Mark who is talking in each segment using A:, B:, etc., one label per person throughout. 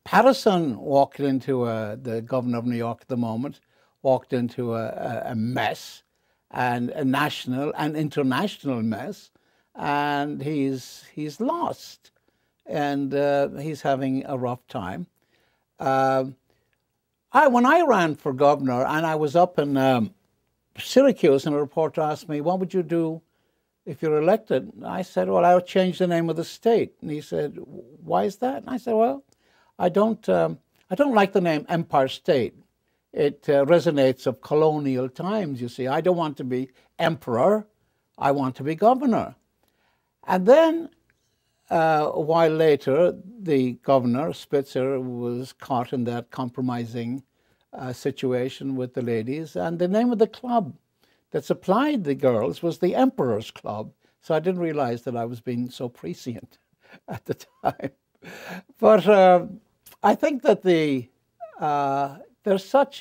A: Patterson walked into the governor of New York at the moment, walked into a mess, and a national and international mess, and he's lost, and he's having a rough time. When I ran for governor, and I was up in Syracuse, and a reporter asked me, "What would you do if you're elected?" I said, "Well, I would change the name of the state." And he said, "Why is that?" And I said, "Well, I don't like the name Empire State. It resonates of colonial times, you see. I don't want to be emperor. I want to be governor." And then a while later, the governor, Spitzer, was caught in that compromising situation with the ladies. And the name of the club that supplied the girls was the Emperor's Club. So I didn't realize that I was being so prescient at the time. But I think that there's such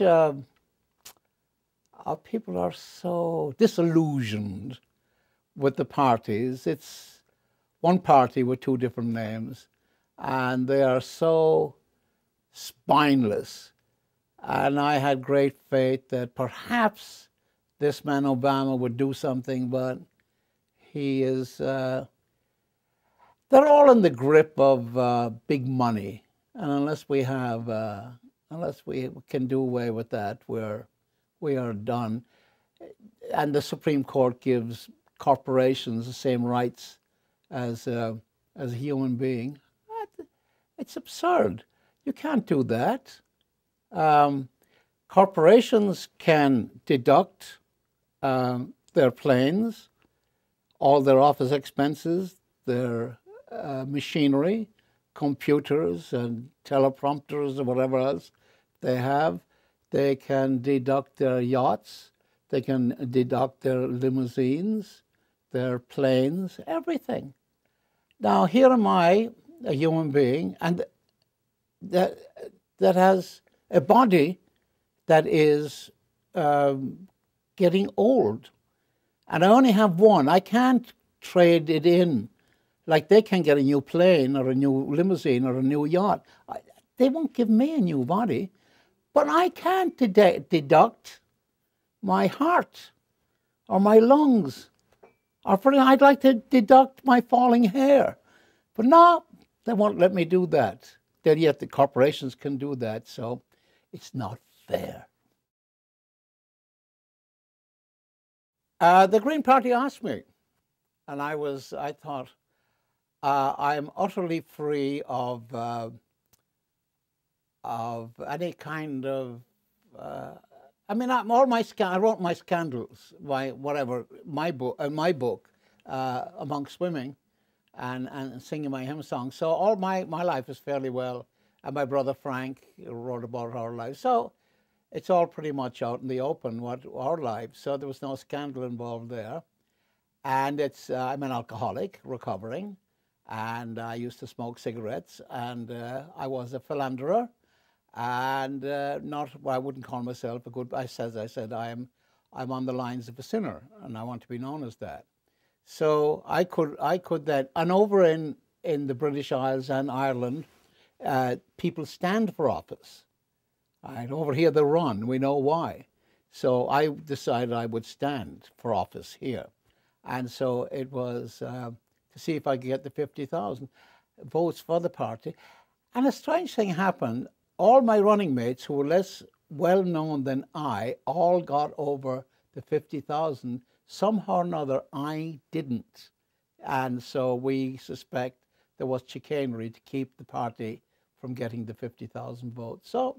A: people are so disillusioned with the parties. It's one party with two different names, and they are so spineless. And I had great faith that perhaps this man Obama would do something, but he is, they're all in the grip of big money. And unless we can do away with that, we are done. And the Supreme Court gives corporations the same rights as a human being. It's absurd. You can't do that. Corporations can deduct their planes, all their office expenses, their machinery, computers and teleprompters or whatever else they have. They can deduct their yachts. They can deduct their limousines, their planes, everything. Now, here am I, a human being, and that has a body that is getting old. And I only have one. I can't trade it in. Like they can get a new plane or a new limousine or a new yacht. They won't give me a new body. But I can't deduct my heart or my lungs. Or I'd like to deduct my falling hair. But no, they won't let me do that. Yet the corporations can do that, so it's not fair. The Green Party asked me, and I thought, I'm utterly free of any kind of. I mean, I wrote my scandals, my book, among swimming, and singing my hymn songs. So all my life is fairly well, and my brother Frank wrote about our lives. So it's all pretty much out in the open, what our lives. So there was no scandal involved there. And I'm an alcoholic, recovering, and I used to smoke cigarettes, and I was a philanderer, and I wouldn't call myself a good. As I said, I'm on the lines of a sinner, and I want to be known as that. So I could then, and over in the British Isles and Ireland, people stand for office. And over here they run. We know why. So I decided I would stand for office here. And so it was to see if I could get the 50,000 votes for the party. And a strange thing happened. All my running mates who were less well known than I all got over the 50,000. Somehow or another, I didn't. And so we suspect there was chicanery to keep the party from getting the 50,000 votes. So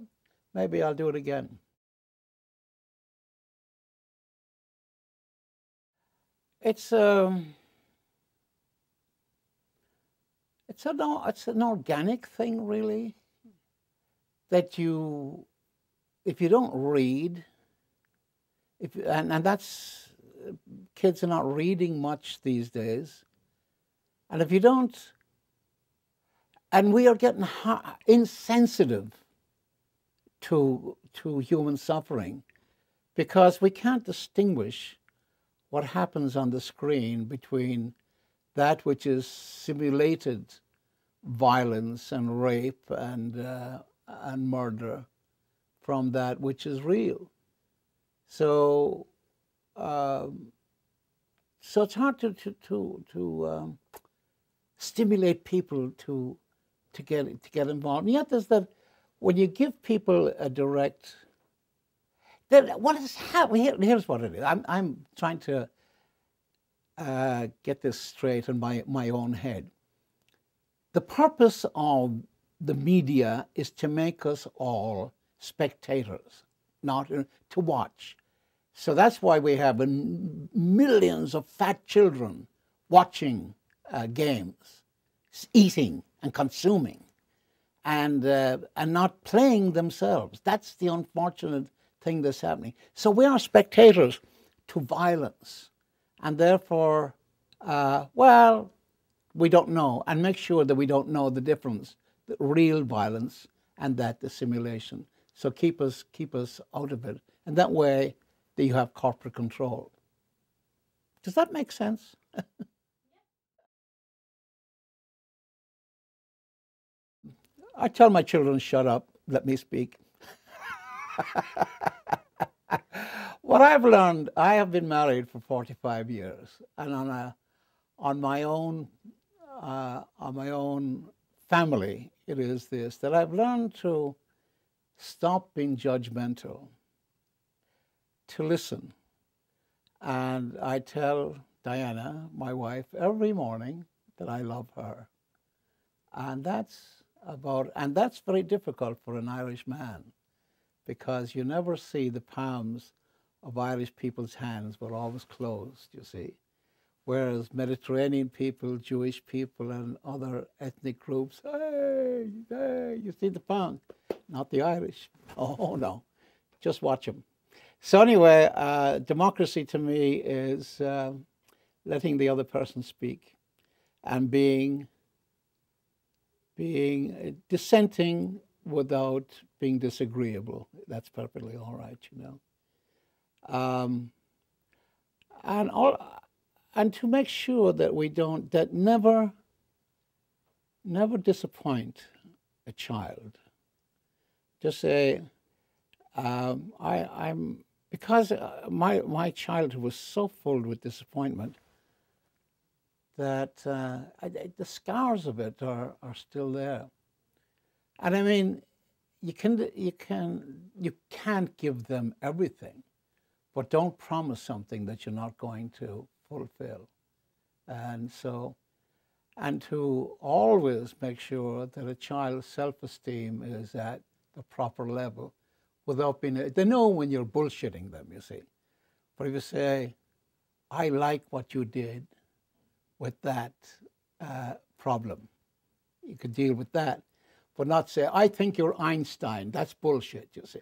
A: maybe I'll do it again. It's an organic thing, really, that if you don't read, and that's, kids are not reading much these days, and if you don't, and we are getting insensitive to human suffering, because we can't distinguish what happens on the screen between that which is simulated violence and rape and murder from that which is real. So, so it's hard to stimulate people to get involved. And yet, there's that when you give people a direct. Then what is happening? Here's what it is. I'm trying to get this straight in my own head. The purpose of the media is to make us all spectators, not to watch. So that's why we have millions of fat children watching games, eating and consuming, and not playing themselves. That's the unfortunate thing that's happening. So we are spectators to violence, and therefore, well, we don't know, and make sure that we don't know the difference, the real violence and that the simulation. So keep us out of it, and that way that you have corporate control. Does that make sense? I tell my children, shut up, let me speak. What I've learned, I have been married for 45 years, and on my own family, it is this, that I've learned to stop being judgmental, to listen. And I tell Diana, my wife, every morning that I love her. And that's very difficult for an Irish man, because you never see the palms of Irish people's hands were always closed, you see. Whereas Mediterranean people, Jewish people, and other ethnic groups, hey, hey, you see the palms, not the Irish. Oh, no, just watch them. So anyway, democracy to me is letting the other person speak and being dissenting without being disagreeable. That's perfectly all right, you know. And to make sure that we don't, that never disappoint a child. Just say, because my childhood was so filled with disappointment that the scars of it are still there. And I mean, you can't give them everything, but don't promise something that you're not going to fulfill. And so, and to always make sure that a child's self-esteem is at the proper level without being, they know when you're bullshitting them, you see. But if you say, I like what you did with that problem, you could deal with that. But not say, I think you're Einstein. That's bullshit, you see.